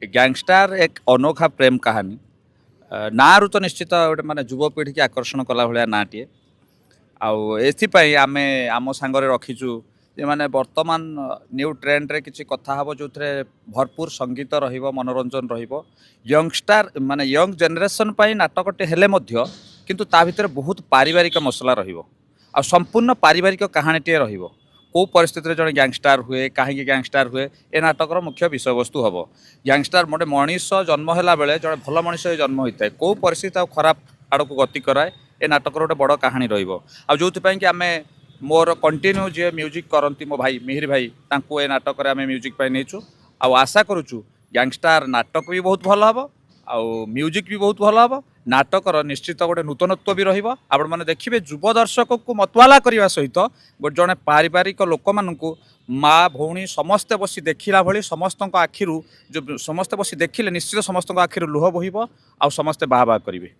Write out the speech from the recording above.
Gangster एक अनोखा प्रेम कहानी ना रु तो निश्चित गोटे माने युवपीढ़ी की आकर्षण कला भाया नाटे आउपाई आम आम सांगे रखीचु जे माने वर्तमान न्यू ट्रेंड रे किसी कथा हम जो भरपूर संगीत मनोरंजन यंगस्टार माने यंग जेनेरेशन नाटकटे हेले मध्य किंतु ता भितर बहुत पारिवारिक मसला आ संपूर्ण पारिवारिक कहानीटे कौ परिस्थिति में जड़े गैंगस्टार हुए कहीं गैंगस्टार हुए ए नाटकर मुख्य विषय वस्तु हम गैंगस्टार गोटे मनीष जन्म है बेले जड़े भल मनीष जन्म होता है कौ परिस्थिति खराब आड़ को गति कराए ए नाटकर गोटे बड़ कहानी जो कि आम मोर कंटिन्यू जी म्यूजिक करती मो भाई मिहिर भाई तांको ए नाटक आम म्यूजिक नहींचु आशा करुचु गैंगस्टार नाटक भी बहुत भल हम आउ म्यूजिक भी बहुत भल हम नाटकर निश्चित गोटे नूतनत्व भी आपण मैंने देखिए युव दर्शक को मतवाला करने सहित गोटे जड़े पारिवारिक लोक मानू माँ भौणी समस्ते बसी देखला भली समस्त आखिर जो समस्ते बसी देखिले निश्चित समस्त आखिर लुह बोहिब आ समस्ते बाह बाह करेंगे।